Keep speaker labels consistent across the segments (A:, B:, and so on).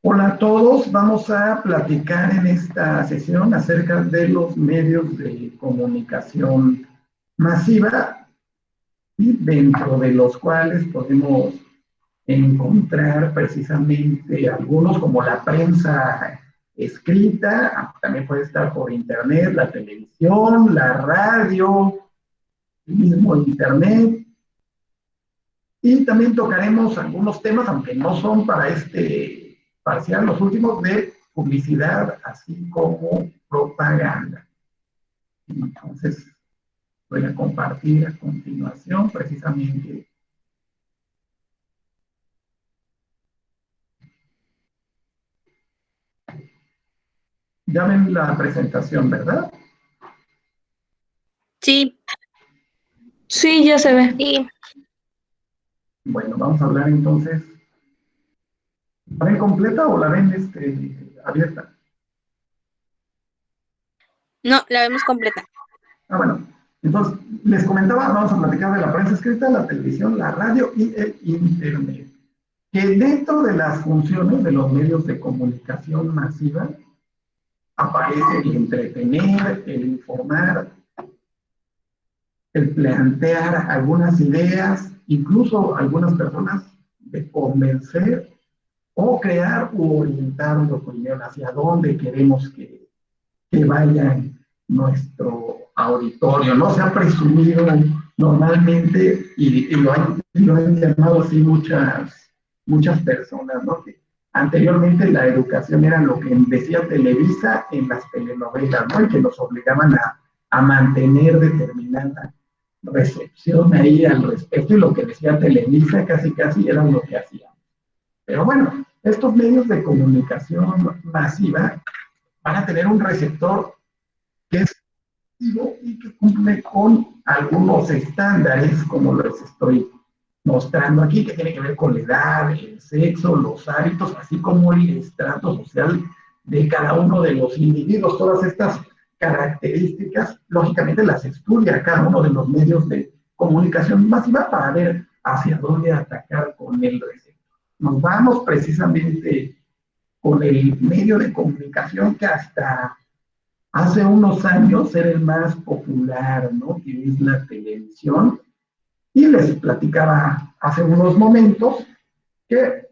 A: Hola a todos, vamos a platicar en esta sesión acerca de los medios de comunicación masiva y dentro de los cuales podemos encontrar precisamente algunos como la prensa escrita, también puede estar por internet, la televisión, la radio, el mismo internet, y también tocaremos algunos temas, aunque no son para este parcial, los últimos de publicidad, así como propaganda. Entonces, voy a compartir a continuación precisamente. Ya ven la presentación, ¿verdad?
B: Sí.
C: Sí, ya se ve.
B: Sí.
A: Bueno, vamos a hablar entonces. ¿La ven completa o la ven abierta?
B: No, la vemos completa.
A: Bueno. Entonces, les comentaba, vamos a platicar de la prensa escrita, la televisión, la radio y el internet. Que dentro de las funciones de los medios de comunicación masiva aparece el entretener, el informar, el plantear algunas ideas, incluso algunas personas de convencer o crear u orientar una opinión hacia dónde queremos que vaya nuestro auditorio. No se ha presumido normalmente, y lo han llamado así muchas personas, ¿no? Que anteriormente la educación era lo que decía Televisa en las telenovelas, ¿no? Y que nos obligaban a mantener determinada recepción ahí al respecto, y lo que decía Televisa casi era lo que hacíamos. Pero bueno, estos medios de comunicación masiva van a tener un receptor que es activo y que cumple con algunos estándares, como los estoy mostrando aquí, que tiene que ver con la edad, el sexo, los hábitos, así como el estrato social de cada uno de los individuos. Todas estas características, lógicamente, las estudia cada uno de los medios de comunicación masiva para ver hacia dónde atacar con el receptor. Nos vamos precisamente con el medio de comunicación que hasta hace unos años era el más popular, ¿no? Que es la televisión. Y les platicaba hace unos momentos que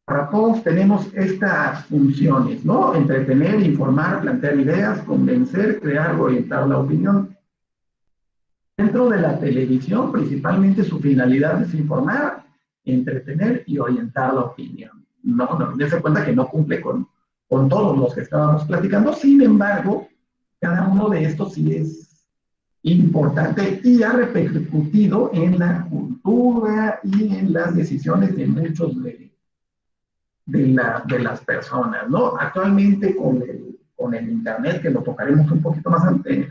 A: para todos tenemos estas funciones, ¿no? Entretener, informar, plantear ideas, convencer, crear, orientar la opinión. Dentro de la televisión, principalmente su finalidad es informar, entretener y orientar la opinión. No, dense cuenta que no cumple con todos los que estábamos platicando. Sin embargo, cada uno de estos sí es importante y ha repercutido en la cultura y en las decisiones de muchos de las personas, ¿no? Actualmente con el internet, que lo tocaremos un poquito más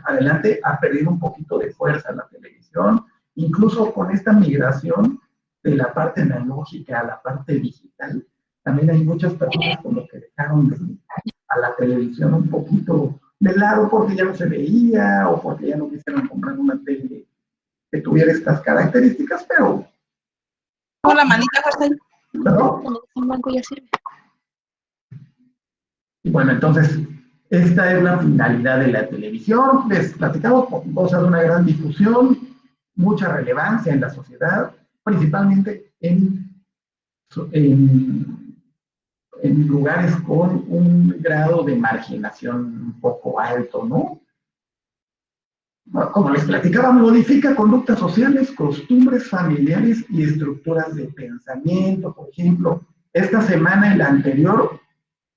A: adelante, ha perdido un poquito de fuerza la televisión, incluso con esta migración de la parte analógica a la parte digital. También hay muchas personas como que dejaron a la televisión un poquito de lado porque ya no se veía o porque ya no quisieron comprar una tele que tuviera estas características, pero...
C: Hola, manita, José.
A: ¿Perdón?
B: En blanco ya sirve.
A: Y bueno, entonces, esta es la finalidad de la televisión. Les platicamos cosas de una gran difusión, mucha relevancia en la sociedad, principalmente en lugares con un grado de marginación un poco alto, ¿no? Como les platicaba, modifica conductas sociales, costumbres familiares y estructuras de pensamiento. Por ejemplo, esta semana y la anterior,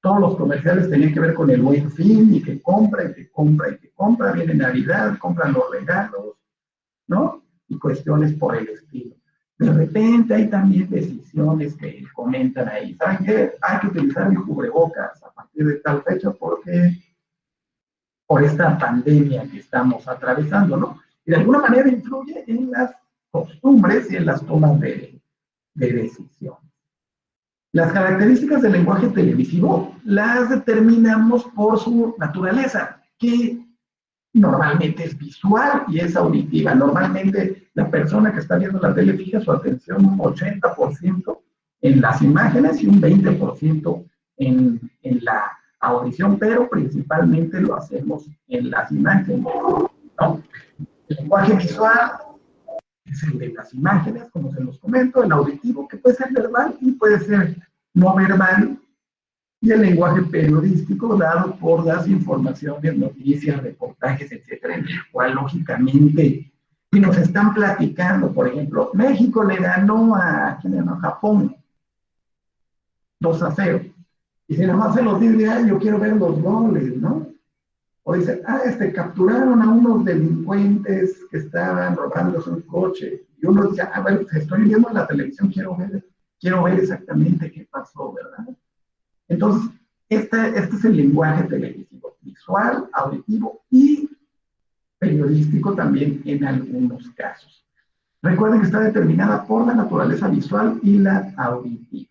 A: todos los comerciales tenían que ver con el Buen Fin, y que compra, y que compra, y que compra, viene Navidad, compran los regalos, ¿no? Y cuestiones por el estilo. De repente hay también decisiones que comentan ahí. ¿Saben qué? Hay que utilizar el cubrebocas a partir de tal fecha porque por esta pandemia que estamos atravesando, ¿no? Y de alguna manera influye en las costumbres y en las tomas de decisión. Las características del lenguaje televisivo las determinamos por su naturaleza, que normalmente es visual y es auditiva. Normalmente la persona que está viendo la tele fija su atención un 80% en las imágenes y un 20% en la audición, pero principalmente lo hacemos en las imágenes, ¿no? El lenguaje visual es el de las imágenes, como se los comento, el auditivo, que puede ser verbal y puede ser no verbal, y el lenguaje periodístico dado por las informaciones, noticias, reportajes, etcétera, en el cual, lógicamente, si nos están platicando, por ejemplo, México le ganó a Japón 2-0, y si nada más se los dice, yo quiero ver los goles, ¿no? O dicen, capturaron a unos delincuentes que estaban robándose un coche. Y uno dice, bueno, pues estoy viendo en la televisión, quiero ver exactamente qué pasó, ¿verdad? Entonces, este es el lenguaje televisivo, visual, auditivo y periodístico también en algunos casos. Recuerden que está determinada por la naturaleza visual y la auditiva.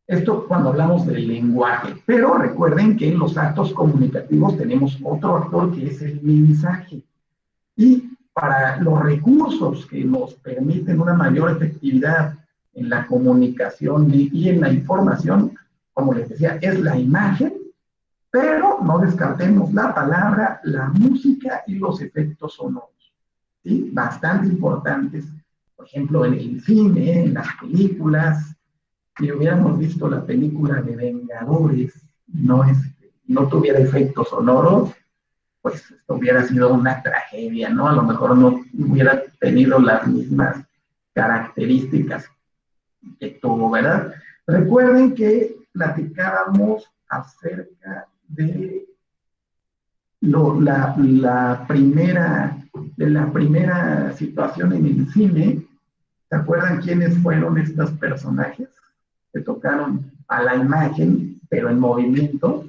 A: Esto cuando hablamos del lenguaje, pero recuerden que en los actos comunicativos tenemos otro actor que es el mensaje. Y para los recursos que nos permiten una mayor efectividad en la comunicación y en la información, como les decía, es la imagen, pero no descartemos la palabra, la música y los efectos sonoros, ¿sí? Bastante importantes, por ejemplo, en el cine, en las películas. Si hubiéramos visto la película de Vengadores, no tuviera efectos sonoros, pues esto hubiera sido una tragedia, ¿no? A lo mejor no hubiera tenido las mismas características que tuvo, ¿verdad? Recuerden que platicábamos acerca de la primera situación en el cine. ¿Se acuerdan quiénes fueron estos personajes que tocaron a la imagen, pero en movimiento?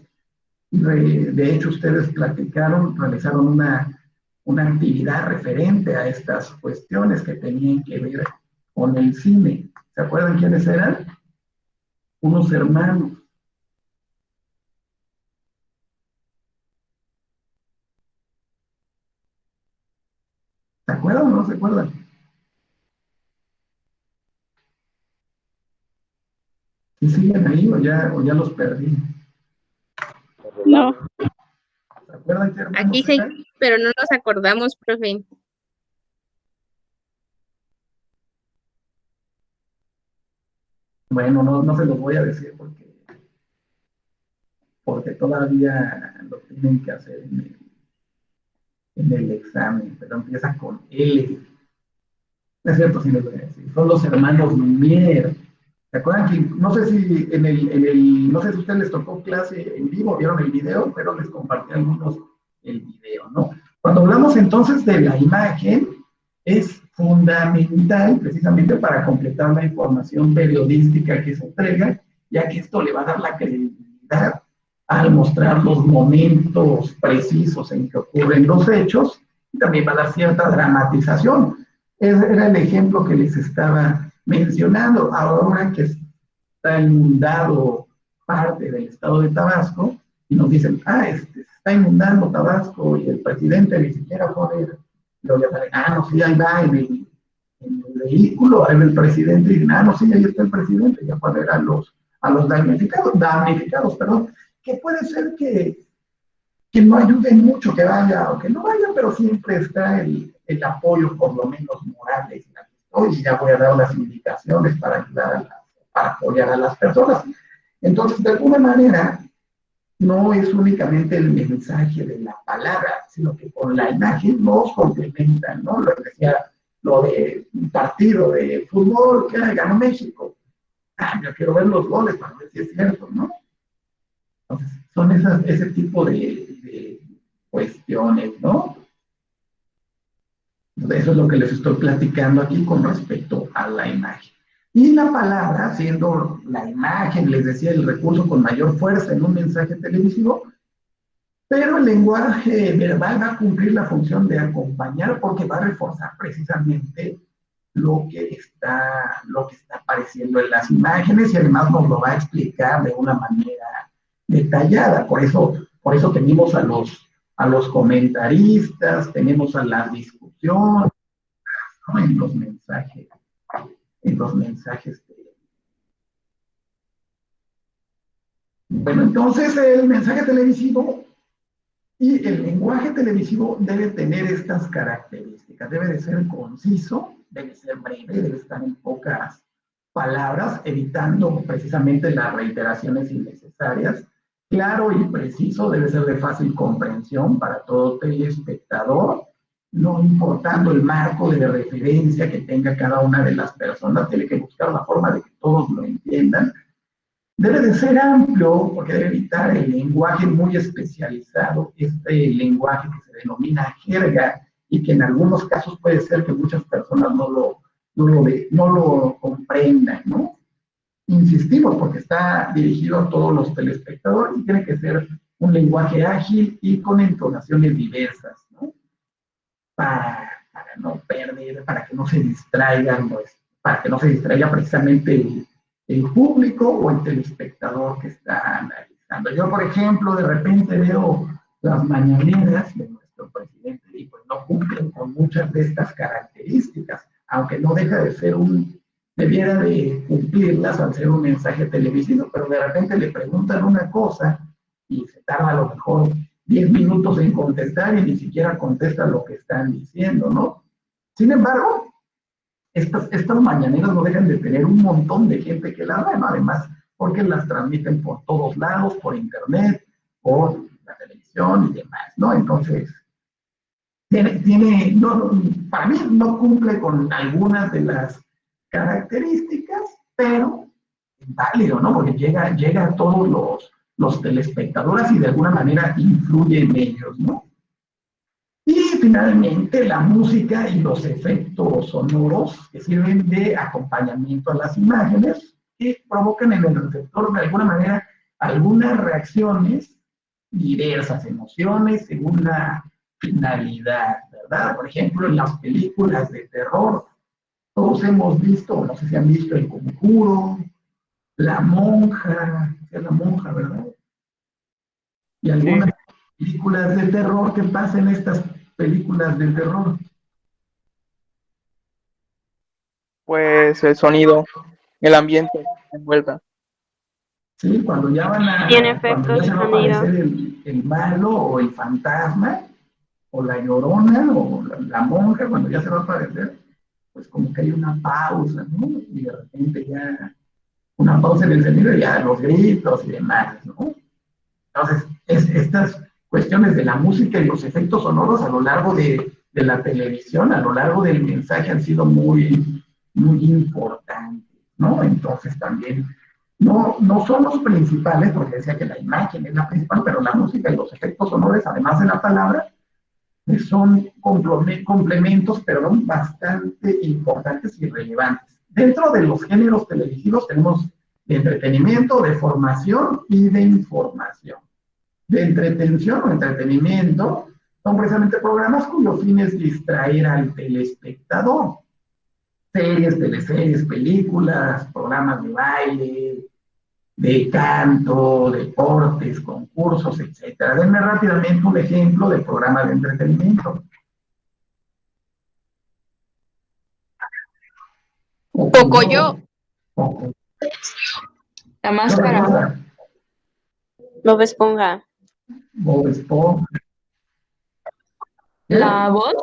A: De hecho, ustedes realizaron una actividad referente a estas cuestiones que tenían que ver con el cine. ¿Se acuerdan quiénes eran? Unos hermanos. ¿Se acuerdan o no se acuerdan? ¿Sí siguen ahí o ya los perdí?
B: No,
A: ¿Se acuerdan qué hermanos
B: aquí sí,
A: eran?
B: pero no nos acordamos, profe.
A: Bueno, no se los voy a decir porque todavía lo tienen que hacer en el examen, pero empieza con L. No es cierto, sí les voy a decir. Son los hermanos Lumière. ¿Se acuerdan que, no sé si no sé si a ustedes les tocó clase en vivo, vieron el video, pero les compartí algunos el video, ¿no? Cuando hablamos entonces de la imagen, es fundamental precisamente para completar la información periodística que se entrega, ya que esto le va a dar la credibilidad al mostrar los momentos precisos en que ocurren los hechos, y también va a dar cierta dramatización. Era el ejemplo que les estaba mencionando. Ahora que está inundado parte del estado de Tabasco, y nos dicen, se está inundando Tabasco y el presidente ni siquiera fue a ver. No, sí, ahí va en el vehículo, ahí va el presidente, y dicen, no, sí, ahí está el presidente, ya fue a ver a los damnificados, perdón, que puede ser que no ayuden mucho, que vaya o que no vaya, pero siempre está el apoyo, por lo menos moral, y ya voy a dar las indicaciones para ayudar para apoyar a las personas. Entonces, de alguna manera, no es únicamente el mensaje de la palabra, sino que con la imagen nos complementan, ¿no? Lo que decía, lo de un partido de fútbol que ganó México. Yo quiero ver los goles para ver si es cierto, ¿no? Entonces, son ese tipo de cuestiones, ¿no? Eso es lo que les estoy platicando aquí con respecto a la imagen. Y la palabra, siendo la imagen, les decía, el recurso con mayor fuerza en un mensaje televisivo, pero el lenguaje verbal va a cumplir la función de acompañar porque va a reforzar precisamente lo que está apareciendo en las imágenes y además nos lo va a explicar de una manera detallada. Por eso tenemos a los comentaristas, tenemos a las discusiones, ¿no? en los mensajes Bueno, entonces el mensaje televisivo y el lenguaje televisivo debe tener estas características. Debe de ser conciso, debe ser breve, debe estar en pocas palabras, evitando precisamente las reiteraciones innecesarias. Claro y preciso, debe ser de fácil comprensión para todo telespectador, no importando el marco de referencia que tenga cada una de las personas, tiene que buscar la forma de que todos lo entiendan. Debe de ser amplio porque debe evitar el lenguaje muy especializado, este lenguaje que se denomina jerga y que en algunos casos puede ser que muchas personas no lo comprendan, ¿no? Insistimos porque está dirigido a todos los telespectadores y tiene que ser un lenguaje ágil y con entonaciones diversas, ¿no? Para no perder, para que no se distraigan, pues, para que no se distraiga precisamente el público o el telespectador que está analizando. Yo, por ejemplo, de repente veo las mañaneras de nuestro presidente y pues no cumplen con muchas de estas características, aunque no deja de ser debiera de cumplirlas al ser un mensaje televisivo, pero de repente le preguntan una cosa y se tarda a lo mejor 10 minutos en contestar y ni siquiera contesta lo que están diciendo, ¿no? Sin embargo, estas mañaneras no dejan de tener un montón de gente que las ve, ¿no? Además, porque las transmiten por todos lados, por internet, por la televisión y demás, ¿no? Entonces, para mí no cumple con algunas de las características, pero es válido, ¿no? Porque llega a todos los telespectadores y de alguna manera influye en ellos, ¿no? Y finalmente la música y los efectos sonoros que sirven de acompañamiento a las imágenes que provocan en el receptor de alguna manera algunas reacciones, diversas emociones según la finalidad, ¿verdad? Por ejemplo, en las películas de terror, todos hemos visto, no sé si han visto El Conjuro, La Monja, es la monja, ¿verdad? Y algunas películas de terror, ¿qué pasa en estas películas de terror?
D: Pues el sonido, el ambiente que envuelve.
A: Sí, cuando ya
B: Tiene
A: cuando ya
B: efectos
A: se va a
B: sonido.
A: aparecer el malo o el fantasma, o la llorona, o la monja, cuando ya se va a aparecer, pues como que hay una pausa, ¿no? Y de repente ya, una pausa en el sonido y ya los gritos y demás, ¿no? Entonces, estas cuestiones de la música y los efectos sonoros a lo largo de la televisión, a lo largo del mensaje han sido muy importantes, ¿no? Entonces también, no son los principales, porque decía que la imagen es la principal, pero la música y los efectos sonoros, además de la palabra, son complementos, perdón, bastante importantes y relevantes. Dentro de los géneros televisivos tenemos de entretenimiento, de formación y de información. De entretención o entretenimiento son precisamente programas cuyo fin es distraer al telespectador. Series, teleseries, películas, programas de baile, de canto, deportes, concursos, etcétera. Denme rápidamente un ejemplo de programa de entretenimiento.
B: Pocoyo.
A: Poco.
C: La máscara.
B: Bob Esponja.
A: Bob Esponja.
C: La voz.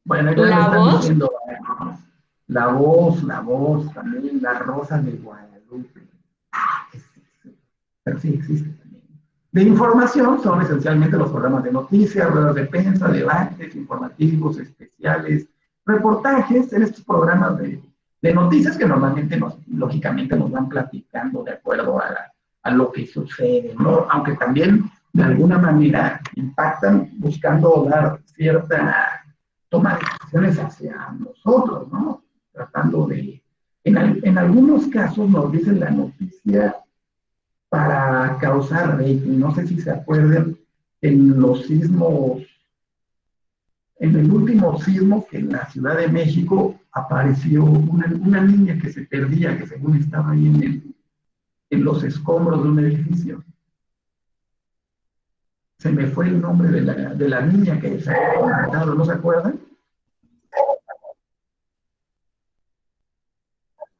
A: Bueno, ya me
C: La
A: están
C: voz.
A: diciendo la voz, también la Rosa de Guadalupe. Pero sí existe también. De información son esencialmente los programas de noticias, ruedas de prensa, debates informativos especiales, reportajes en estos programas de noticias que normalmente lógicamente nos van platicando de acuerdo a lo que sucede, ¿no? Aunque también de alguna manera impactan buscando dar cierta toma de decisiones hacia nosotros, ¿no? Tratando en algunos casos nos dicen la noticia para causar rating. No sé si se acuerdan en los sismos, en el último sismo que en la Ciudad de México apareció una niña que se perdía, que según estaba ahí en los escombros de un edificio. Se me fue el nombre de la niña que se había comentado, ¿no se acuerdan?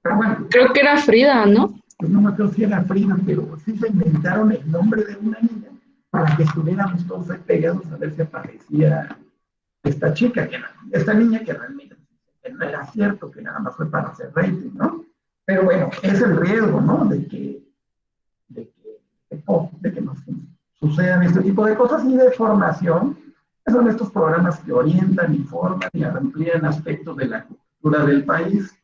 A: Pero bueno,
C: Creo que era Frida, ¿no?
A: pues no me acuerdo si era Frida, pero sí se inventaron el nombre de una niña para que estuviéramos todos ahí pegados a ver si aparecía esta chica, esta niña que realmente que no era cierto, que nada más fue para hacer rating, ¿no? Pero bueno, es el riesgo, ¿no? De que nos sucedan este tipo de cosas y de formación. Son estos programas que orientan, informan y amplían aspectos de la cultura del país.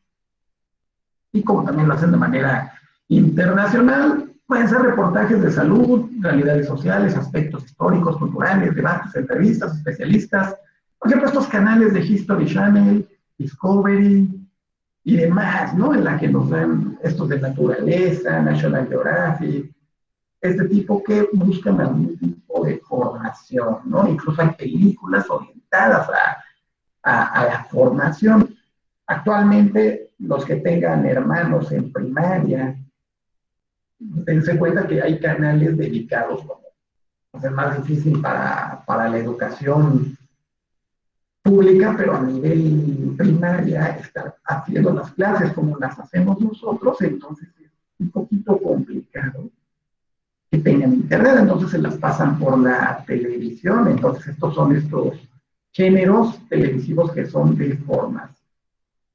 A: Y como también lo hacen de manera internacional, pueden ser reportajes de salud, realidades sociales, aspectos históricos, culturales, debates, entrevistas, especialistas. Por ejemplo, estos canales de History Channel, Discovery y demás, ¿no? En la que nos dan estos de naturaleza, National Geographic, este tipo que buscan algún tipo de formación, ¿no? Incluso hay películas orientadas a la formación. Actualmente, los que tengan hermanos en primaria, dense cuenta que hay canales dedicados, como es más difícil para la educación pública, pero a nivel primaria, estar haciendo las clases como las hacemos nosotros, entonces es un poquito complicado que tengan internet, entonces se las pasan por la televisión, entonces estos son estos géneros televisivos que son de formas.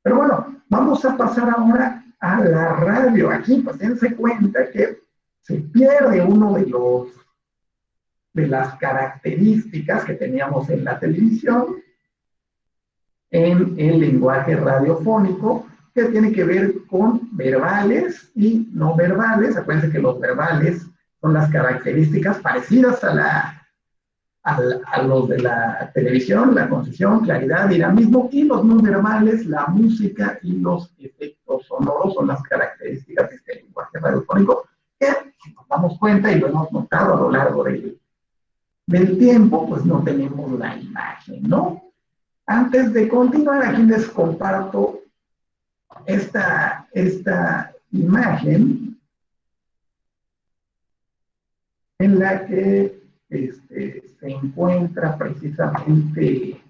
A: Pero bueno, vamos a pasar ahora a la radio. Aquí, pues dense cuenta que se pierde uno de las características que teníamos en la televisión en el lenguaje radiofónico, que tiene que ver con verbales y no verbales. Acuérdense que los verbales son las características parecidas a los de la televisión, la concisión, claridad, dinamismo, y los no verbales, la música y los efectos sonoros son las características de este lenguaje radiofónico, que si nos damos cuenta y lo hemos notado a lo largo del tiempo, pues no tenemos la imagen, ¿no? Antes de continuar, aquí les comparto esta imagen en la que se encuentra precisamente,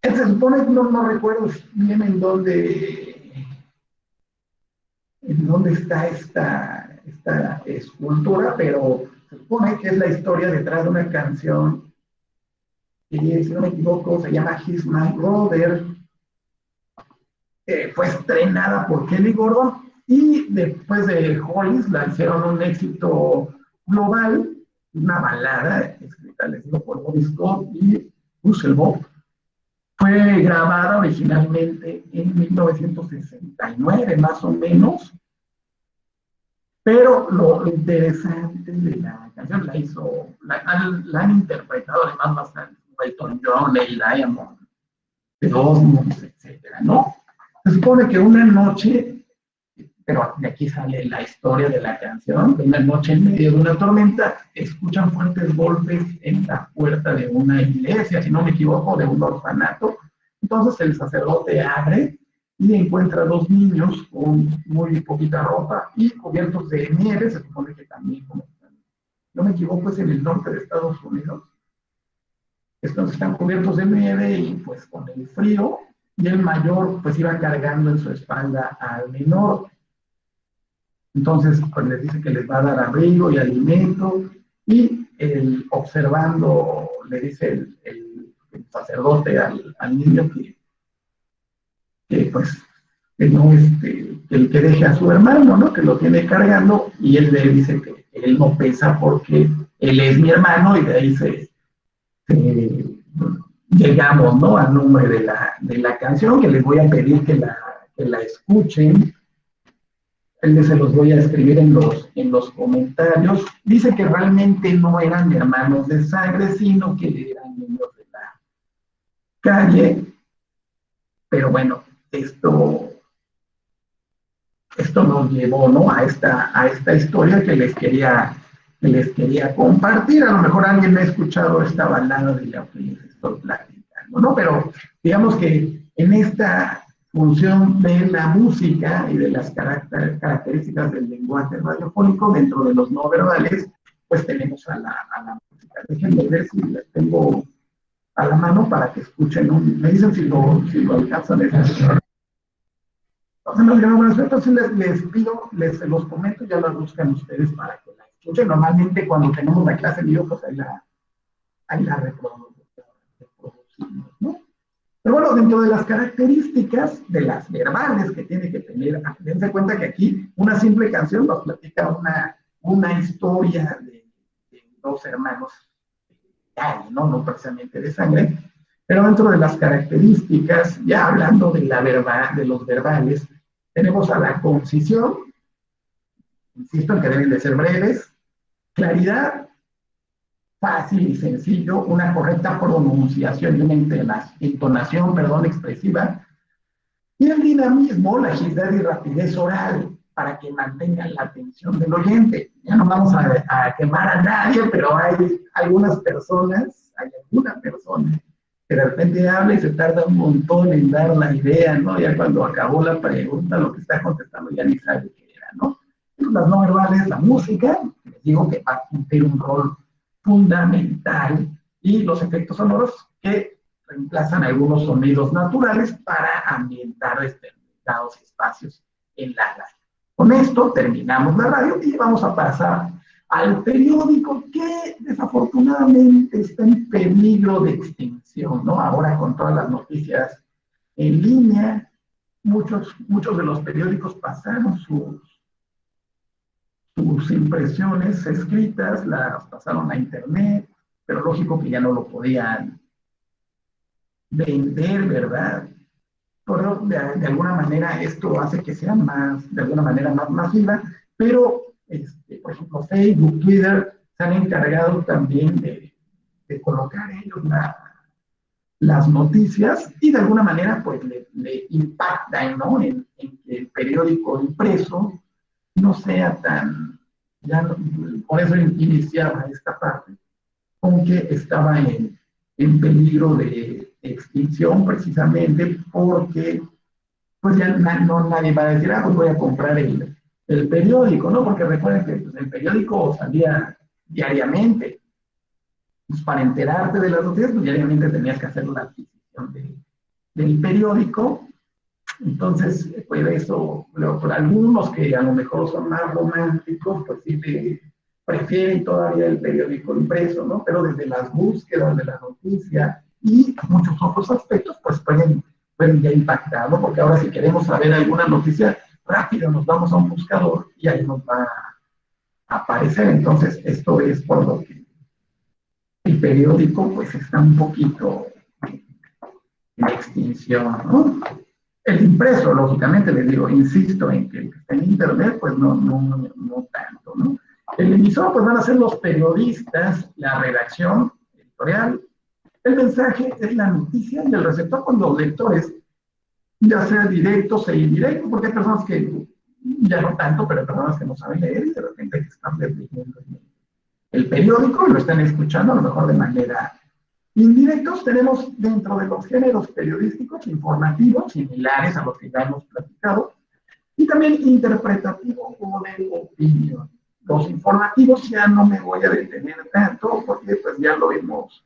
A: se supone que no recuerdo bien en dónde está esta escultura, pero se supone que es la historia detrás de una canción que, si no me equivoco, se llama He's My Brother. Fue estrenada por Kelly Gordon y después de Hollis la hicieron un éxito global, una balada escrita, les digo, por Bobby Scott y Russell Bob. Fue grabada originalmente en 1969, más o menos, pero lo interesante de la canción la han interpretado además bastante Elton John, Neil Diamond, The Osmonds, etcétera, ¿no? Se supone que una noche, pero de aquí sale la historia de la canción, de una noche en medio de una tormenta, escuchan fuertes golpes en la puerta de una iglesia, si no me equivoco, de un orfanato. Entonces el sacerdote abre y encuentra dos niños con muy poquita ropa y cubiertos de nieve, se supone que también, como no me equivoco, es en el norte de Estados Unidos. Estos están cubiertos de nieve y pues con el frío, y el mayor pues iba cargando en su espalda al menor. Entonces pues les dice que les va a dar abrigo y alimento, y observando le dice el sacerdote al niño que pues que no que deje a su hermano, ¿no? Que lo tiene cargando, y él le dice que él no pesa porque él es mi hermano, y de ahí llegamos, ¿no?, al nombre de la canción, que les voy a pedir que la escuchen. Se los voy a escribir en los comentarios. Dice que realmente no eran hermanos de sangre, sino que eran niños de la calle. Pero bueno, esto nos llevó, ¿no?, a esta historia que les quería compartir. A lo mejor alguien me ha escuchado esta balada de la que les estoy platicando, ¿no? Pero digamos que en esta función de la música y de las características del lenguaje radiofónico dentro de los no verbales, pues tenemos a la música. Déjenme ver si la tengo a la mano para que escuchen. Me dicen si lo alcanzan a escuchar. Entonces, entonces les pido, les los comento, ya las buscan ustedes para que la escuchen. Normalmente cuando tenemos la clase en vivo, pues ahí la reproducimos, ¿no? Pero bueno, dentro de las características de las verbales que tiene que tener, dense cuenta que aquí una simple canción nos platica una historia de dos hermanos, ¿no? Precisamente de sangre, pero dentro de las características, ya hablando de los verbales, tenemos a la concisión, insisto en que deben de ser breves, claridad, fácil y sencillo, una correcta pronunciación y una entonación, expresiva, y el dinamismo, la agilidad y rapidez oral, para que mantengan la atención del oyente. Ya no vamos a quemar a nadie, pero hay alguna persona que de repente habla y se tarda un montón en dar la idea, ¿no? Ya cuando acabó la pregunta, lo que está contestando ya ni sabe qué era, ¿no? Las no verbales, la música, les digo que va a cumplir un rol fundamental, y los efectos sonoros que reemplazan algunos sonidos naturales para ambientar determinados espacios en la radio. Con esto terminamos la radio y vamos a pasar al periódico, que desafortunadamente está en peligro de extinción, ¿no? Ahora con todas las noticias en línea, muchos de los periódicos pasaron sus impresiones escritas, las pasaron a internet, pero lógico que ya no lo podían vender, ¿verdad? Pero de alguna manera esto hace que sea de alguna manera más masiva, pero, por ejemplo, Facebook, Twitter, se han encargado también de colocar ellos las noticias, y de alguna manera pues le impactan, ¿no? En que el periódico impreso no sea tan, por eso iniciaba esta parte, con que estaba en peligro de extinción, precisamente porque pues ya nadie va a decir, pues voy a comprar el periódico, ¿no? Porque recuerden que pues, el periódico salía diariamente. Pues para enterarte de las noticias, pues diariamente tenías que hacer la adquisición del periódico. Entonces, pues eso, por algunos que a lo mejor son más románticos, pues sí prefieren todavía el periódico impreso, ¿no? Pero desde las búsquedas de la noticia y muchos otros aspectos, pues pueden ya impactar, ¿no? Porque ahora si queremos saber alguna noticia, rápido nos vamos a un buscador y ahí nos va a aparecer. Entonces, esto es por lo que el periódico, pues está un poquito en extinción, ¿no? El impreso, lógicamente, les digo, insisto en que el que está en internet, pues no tanto, ¿no? El emisor, pues van a ser los periodistas, la redacción editorial, el mensaje es la noticia, y el receptor, pues los lectores, ya sea directos e indirectos, porque hay personas que, ya no tanto, pero hay personas que no saben leer y de repente están leyendo el periódico y lo están escuchando a lo mejor de manera indirectos. Tenemos dentro de los géneros periodísticos informativos, similares a los que ya hemos platicado, y también interpretativo o de opinión. Los informativos ya no me voy a detener tanto, porque pues ya lo hemos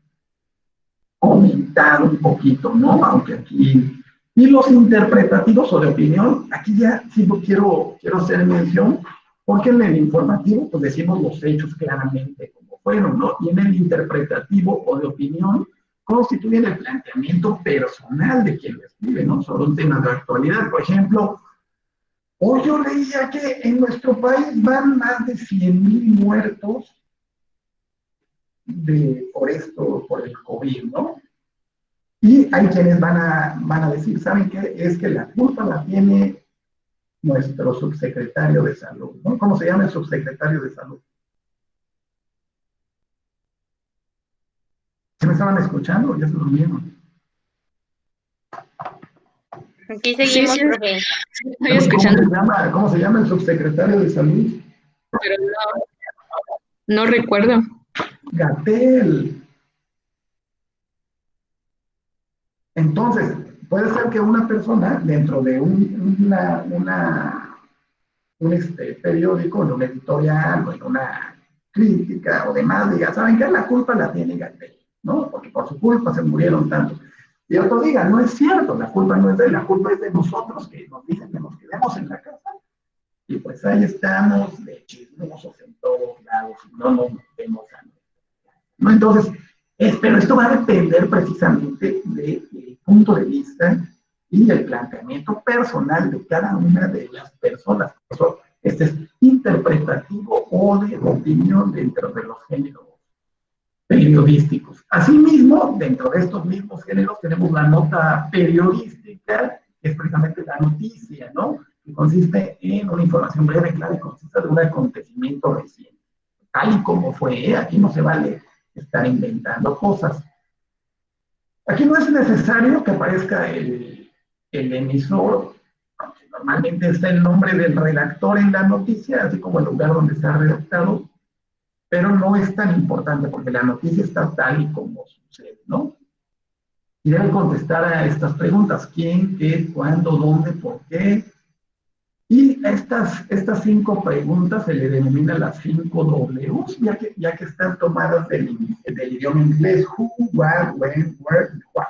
A: comentado un poquito, ¿no? Aunque aquí... Y los interpretativos o de opinión, aquí ya sí quiero hacer mención, porque en el informativo pues decimos los hechos claramente como fueron, ¿no? Y en el interpretativo o de opinión constituyen el planteamiento personal de quien lo escribe, ¿no? Sobre un tema de actualidad. Por ejemplo, hoy yo leía que en nuestro país van más de 100,000 muertos por el COVID, ¿no? Y hay quienes van a decir, ¿saben qué? Es que la culpa la tiene nuestro subsecretario de salud, ¿no? ¿Cómo se llama el subsecretario de salud? ¿Se me estaban escuchando? Ya se durmieron.
B: Aquí seguimos,
C: Sí,
B: profe.
C: estoy escuchando,
A: ¿Cómo se llama el subsecretario de salud?
C: pero no recuerdo.
A: Gatell. Entonces, puede ser que una persona dentro de un periódico, en una editorial o en una crítica o demás, diga, ¿saben qué? La culpa la tiene Gatell, ¿no? Porque por su culpa se murieron tantos. Y otros digan, no es cierto, la culpa no es de él, la culpa es de nosotros que nos dicen que nos quedemos en la casa. Y pues ahí estamos de chismosos en todos lados y no nos metemos a ¿no? Entonces, pero esto va a depender precisamente del punto de vista y del planteamiento personal de cada una de las personas. Eso, este es interpretativo o de opinión dentro de los géneros periodísticos. Asimismo, dentro de estos mismos géneros tenemos la nota periodística, que es precisamente la noticia, ¿no? Que consiste en una información breve, clara y concisa de un acontecimiento reciente. Tal y como fue, aquí no se vale estar inventando cosas. Aquí no es necesario que aparezca el emisor, normalmente está el nombre del redactor en la noticia, así como el lugar donde se ha redactado, pero no es tan importante porque la noticia está tal y como sucede, ¿no? Y deben contestar a estas preguntas: ¿quién, qué, cuándo, dónde, por qué? Y a estas 5 preguntas se le denomina las 5 Ws, ya que están tomadas del idioma inglés: who, what, when, where, and why.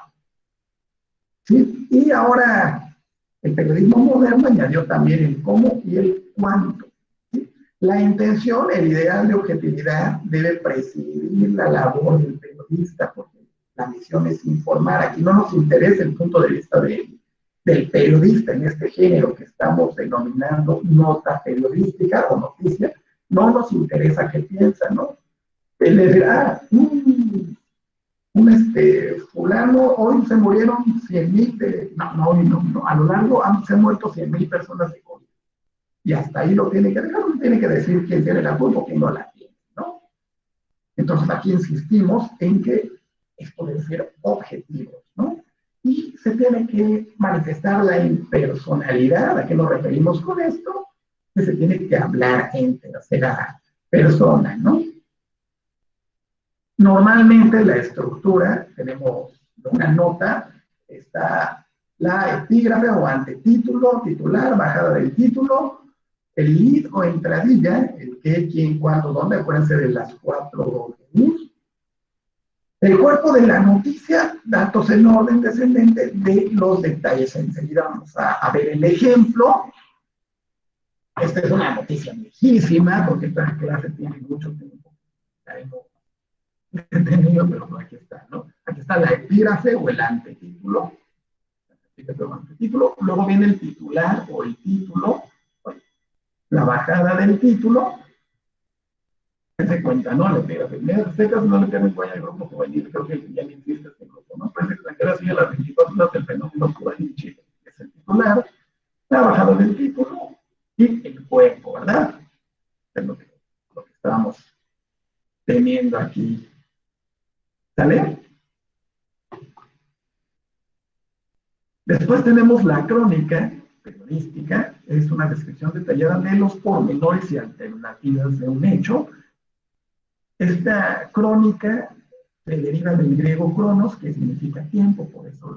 A: ¿Sí? Y ahora el periodismo moderno añadió también el cómo y el cuánto. ¿Sí? La intención, el ideal de objetividad debe presidir la labor del periodista, porque la misión es informar. Aquí no nos interesa el punto de vista del periodista en este género que estamos denominando nota periodística o noticia. No nos interesa qué piensa, ¿no? Él le dirá, fulano, hoy se murieron 100,000 de... No, a lo largo se han muerto 100,000 personas de COVID. Y hasta ahí lo tiene que dejar, no tiene que decir quién tiene la culpa o quién no la tiene, ¿no? Entonces aquí insistimos en que esto debe ser objetivo, ¿no? Y se tiene que manifestar la impersonalidad. ¿A qué nos referimos con esto? Que se tiene que hablar en tercera persona, ¿no? Normalmente la estructura, tenemos una nota, está la epígrafe o antetítulo, titular, bajada del título, el lead o entradilla, el qué, quién, cuándo, dónde, acuérdense de las 4 Ws. El cuerpo de la noticia, datos en orden descendente de los detalles. Enseguida vamos a ver el ejemplo. Esta es una noticia viejísima, porque esta clase tiene mucho tiempo. Pero aquí está, ¿no? Aquí está la epígrafe o el antetítulo. Luego viene el titular o el título, la bajada del título. Se cuenta, ¿no? La epígrafe. Secas no le tienen cuenta al grupo juvenil, creo que ya le existe este grupo, ¿no? Pues extranjera sigue las 24 horas del fenómeno juvenil en Chile. Es el titular, la bajada del título y el cuerpo, ¿verdad? Es lo que estábamos teniendo aquí. ¿Sale? Después tenemos la crónica periodística, es una descripción detallada de los pormenores y alternativas de un hecho. Esta crónica se deriva del griego cronos, que significa tiempo, por eso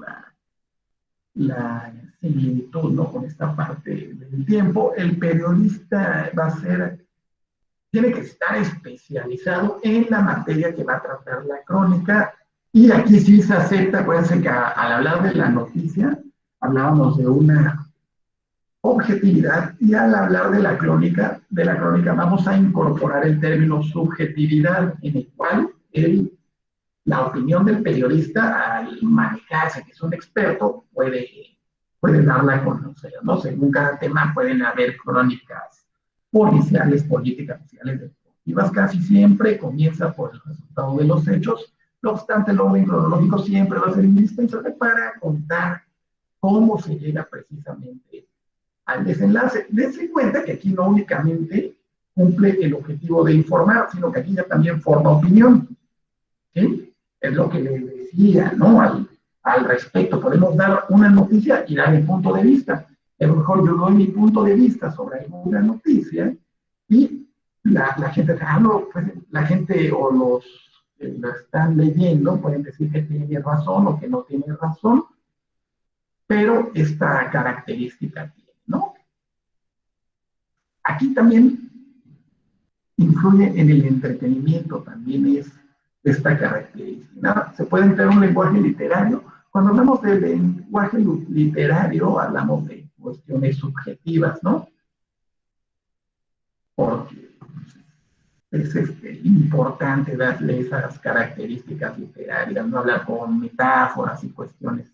A: la similitud, ¿no? Con esta parte del tiempo. El periodista tiene que estar especializado en la materia que va a tratar la crónica. Y aquí sí se acepta, acuérdense que al hablar de la noticia, hablábamos de una objetividad, y al hablar de la crónica vamos a incorporar el término subjetividad, en el cual la opinión del periodista, al manejarse, que es un experto, puede darla a conocer, ¿no? Según cada tema pueden haber crónicas policiales, políticas, sociales, deportivas. Casi siempre comienza por el resultado de los hechos. No obstante, el orden cronológico siempre va a ser indispensable para contar cómo se llega precisamente al desenlace. Dense cuenta que aquí no únicamente cumple el objetivo de informar, sino que aquí ya también forma opinión. ¿Sí? Es lo que le decía, ¿no? Al respecto, podemos dar una noticia y dar el punto de vista. A lo mejor yo doy mi punto de vista sobre alguna noticia y la gente, pues, la gente o los que lo están leyendo pueden decir que tiene razón o que no tiene razón, pero esta característica tiene, ¿no? Aquí también influye en el entretenimiento, también es esta característica. Se puede emplear un lenguaje literario Cuando hablamos de lenguaje literario, hablamos de cuestiones subjetivas, ¿no? Porque es importante darle esas características literarias, no hablar con metáforas y cuestiones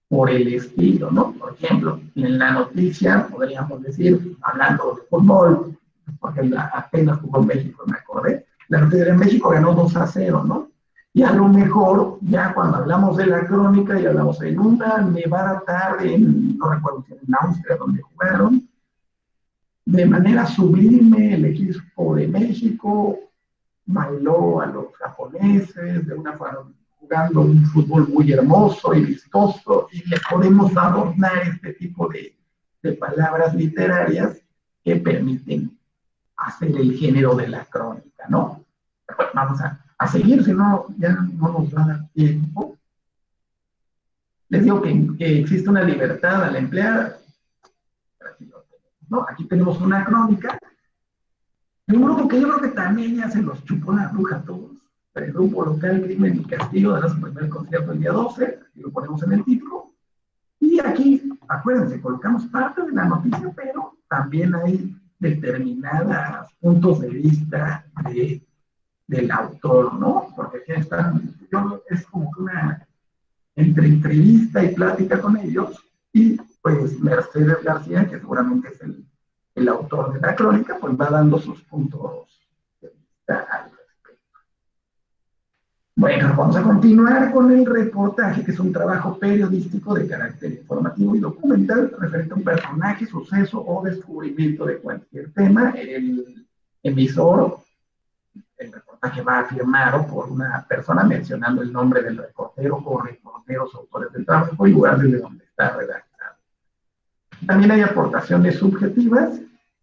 A: por el estilo, ¿no? Por ejemplo, en la noticia podríamos decir, hablando de fútbol, porque apenas jugó México, me acordé, la noticia de México ganó 2-0, ¿no? Y a lo mejor, ya cuando hablamos de la crónica, y hablamos en una nevada tarde, no recuerdo si en Austria, donde jugaron, de manera sublime el equipo de México bailó a los japoneses, de una forma jugando un fútbol muy hermoso y vistoso, y le podemos adornar este tipo de palabras literarias que permiten hacer el género de la crónica, ¿no? Pues vamos a seguir, si no, ya no nos va a dar tiempo. Les digo que existe una libertad al emplear, ¿no? Aquí tenemos una crónica de un grupo que yo creo que también ya se los chupó la bruja a todos. El grupo local Crimen y Castigo dará su primer concierto el día 12, aquí lo ponemos en el título. Y aquí, acuérdense, colocamos parte de la noticia, pero también hay determinados puntos de vista del autor, ¿no? Porque aquí están, es como que una entre entrevista y plática con ellos, y pues Mercedes García, que seguramente es el autor de la crónica, pues va dando sus puntos de vista al respecto. Bueno, vamos a continuar con el reportaje, que es un trabajo periodístico de carácter informativo y documental referente a un personaje, suceso o descubrimiento de cualquier tema. El emisor, el reportaje va firmado por una persona mencionando el nombre del reportero o reporteros autores del trabajo y lugar desde donde está redactado. También hay aportaciones subjetivas.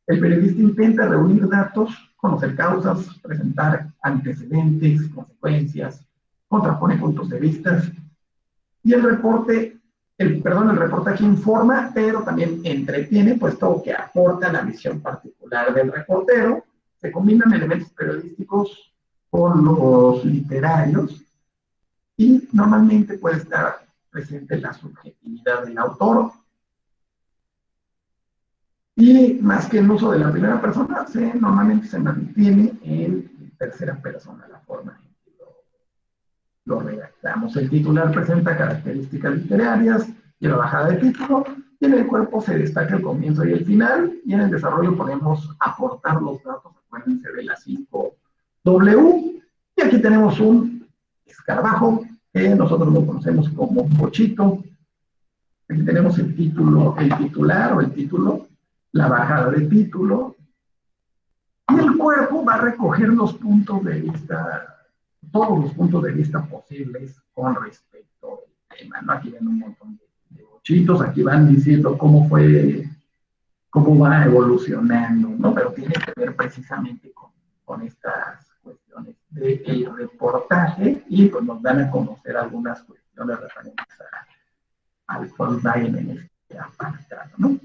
A: El periodista intenta reunir datos, conocer causas, presentar antecedentes, consecuencias, contrapone puntos de vista. Y el reportaje informa, pero también entretiene, puesto que aporta la visión particular del reportero. Se combinan elementos periodísticos con los literarios y normalmente puede estar presente la subjetividad del autor. Y más que el uso de la primera persona, normalmente se mantiene en tercera persona la forma en que lo redactamos. El titular presenta características literarias y la bajada de título, y en el cuerpo se destaca el comienzo y el final, y en el desarrollo podemos aportar los datos, acuérdense de las 5W, y aquí tenemos un escarabajo, que nosotros lo conocemos como un bochito. Aquí tenemos el título, el titular o el título, la bajada de título, y el cuerpo va a recoger los puntos de vista, todos los puntos de vista posibles con respecto al tema, ¿no? Aquí ven un montón de bochitos, aquí van diciendo cómo va evolucionando, ¿no? Pero tiene que ver precisamente con estas cuestiones del reportaje, y pues nos dan a conocer algunas cuestiones referentes al Volkswagen en este apartado, ¿no?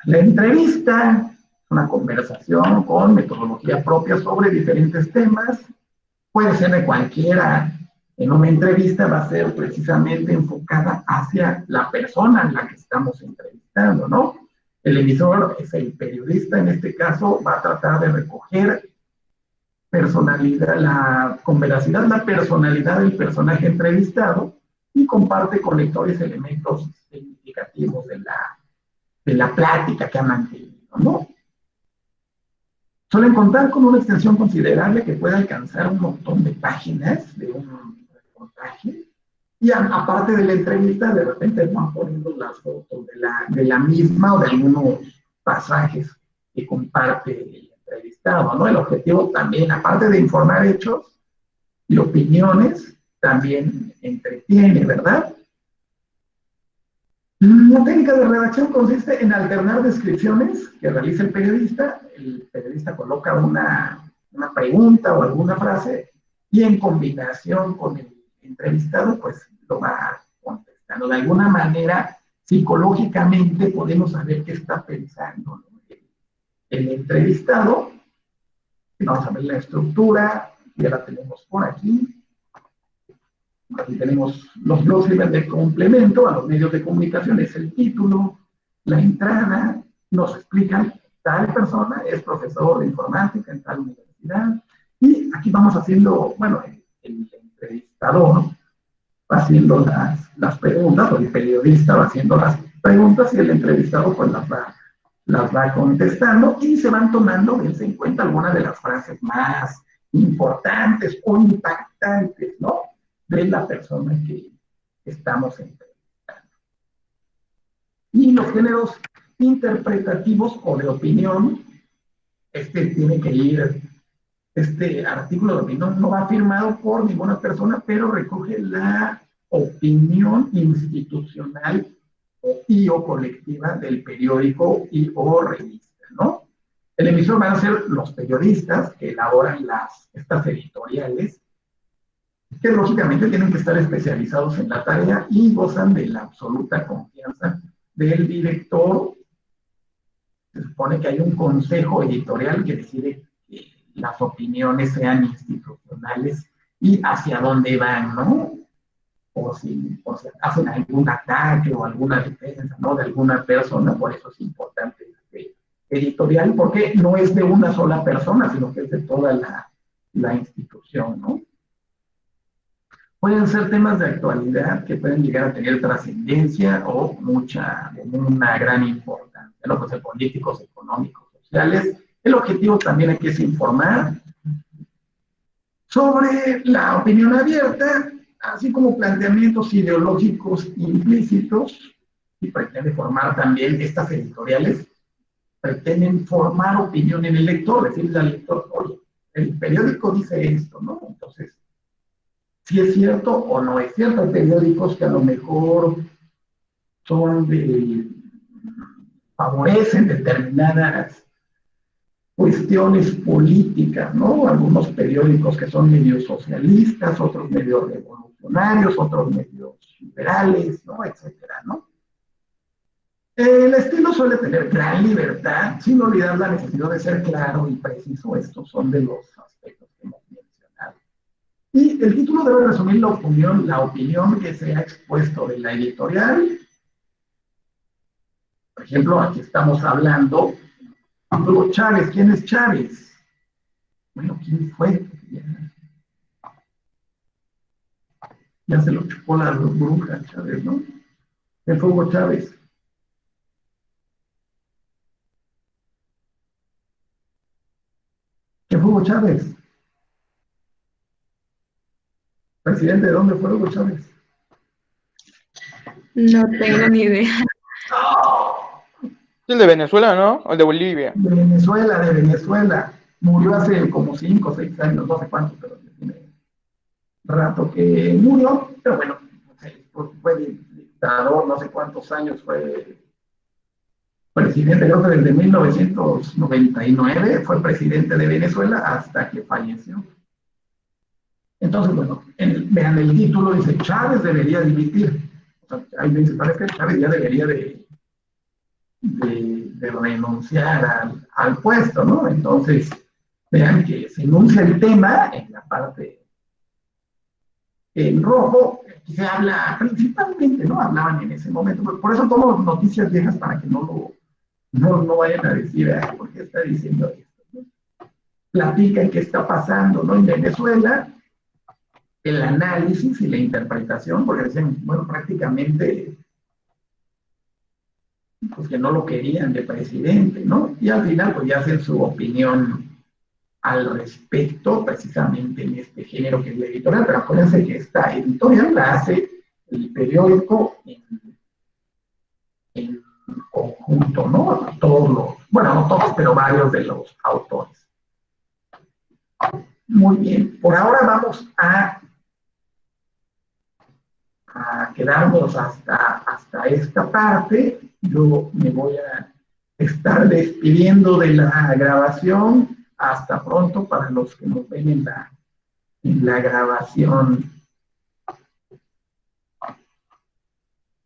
A: La entrevista, una conversación con metodología propia sobre diferentes temas, puede ser de cualquiera. En una entrevista va a ser precisamente enfocada hacia la persona en la que estamos entrevistando, ¿no? El emisor es el periodista, en este caso va a tratar de recoger con veracidad la personalidad del personaje entrevistado, y comparte con lectores elementos significativos de la plática que ha mantenido, ¿no? Suelen contar con una extensión considerable que puede alcanzar un montón de páginas de un reportaje, y aparte de la entrevista, de repente van poniendo las fotos de la misma o de algunos pasajes que comparte el entrevistado, ¿no? El objetivo también, aparte de informar hechos y opiniones, también entretiene, ¿verdad? La técnica de redacción consiste en alternar descripciones que realiza el periodista. El periodista coloca una pregunta o alguna frase, y en combinación con el entrevistado, pues lo va contestando. De alguna manera, psicológicamente podemos saber qué está pensando, ¿no? El entrevistado. Vamos a ver la estructura, ya la tenemos por aquí. Aquí tenemos los blogs sirven de complemento a los medios de comunicación, es el título, la entrada, nos explican tal persona es profesor de informática en tal universidad, y aquí vamos haciendo, bueno, el entrevistador va haciendo las preguntas, o el periodista va haciendo las preguntas, y el entrevistado pues las va contestando, y se van tomando, dense en cuenta, algunas de las frases más importantes o impactantes, ¿no?, de la persona que estamos entrevistando. Y los géneros interpretativos o de opinión, tiene que ir, este artículo de opinión no va firmado por ninguna persona, pero recoge la opinión institucional o colectiva del periódico y o revista, ¿no? El emisor van a ser los periodistas que elaboran estas editoriales, que lógicamente tienen que estar especializados en la tarea y gozan de la absoluta confianza del director. Se supone que hay un consejo editorial que decide que las opiniones sean institucionales y hacia dónde van, ¿no? O si hacen algún ataque o alguna defensa, ¿no?, de alguna persona. Por eso es importante editorial, porque no es de una sola persona, sino que es de toda la institución, ¿no? Pueden ser temas de actualidad que pueden llegar a tener trascendencia o una gran importancia, ¿no? Pues políticos, económicos, sociales. El objetivo también aquí es informar sobre la opinión abierta, así como planteamientos ideológicos implícitos, y pretende formar también estas editoriales, pretenden formar opinión en el lector, decirle al lector, oye, el periódico dice esto, ¿no? Entonces, si es cierto o no es cierto. Hay periódicos que a lo mejor favorecen determinadas cuestiones políticas, ¿no? Algunos periódicos que son medios socialistas, otros medios revolucionarios, otros medios liberales, ¿no?, etcétera, ¿no? El estilo suele tener gran libertad, sin olvidar la necesidad de ser claro y preciso. Estos son de los aspectos que hemos mencionado. Y el título debe resumir la opinión que se ha expuesto de la editorial. Por ejemplo, aquí estamos hablando de Chávez. ¿Quién es Chávez? Bueno, ¿quién fue? Ya se lo chupó la bruja Chávez, ¿no? ¿Quién fue Hugo Chávez? ¿Quién fue Hugo Chávez? ¿Presidente de dónde fue Hugo Chávez?
C: No tengo ni idea.
D: Es el de Venezuela, ¿no? O el de Bolivia.
A: De Venezuela. Murió hace como 5 o 6 años, no sé cuánto, pero tiene rato que murió. Pero bueno, fue dictador, no sé cuántos años fue presidente, creo que desde 1999 fue presidente de Venezuela hasta que falleció. Entonces, bueno, vean el título, dice Chávez debería dimitir. O sea, ahí dice, parece que Chávez ya debería de renunciar al puesto, ¿no? Entonces, vean que se enuncia el tema en la parte en rojo. Aquí se habla principalmente, ¿no? Hablaban en ese momento, por eso tomo noticias viejas para que no vayan a decir, ¿por qué está diciendo esto?, ¿no? Platican qué está pasando, ¿no?, en Venezuela, el análisis y la interpretación, porque decían, bueno, prácticamente pues que no lo querían de presidente, ¿no? Y al final pues ya hacen su opinión al respecto, precisamente en este género que es la editorial. Pero acuérdense que esta editorial la hace el periódico en conjunto, ¿no? Bueno, no todos, pero varios de los autores. Muy bien, por ahora vamos a quedarnos hasta esta parte. Yo me voy a estar despidiendo de la grabación. Hasta pronto para los que nos ven en la grabación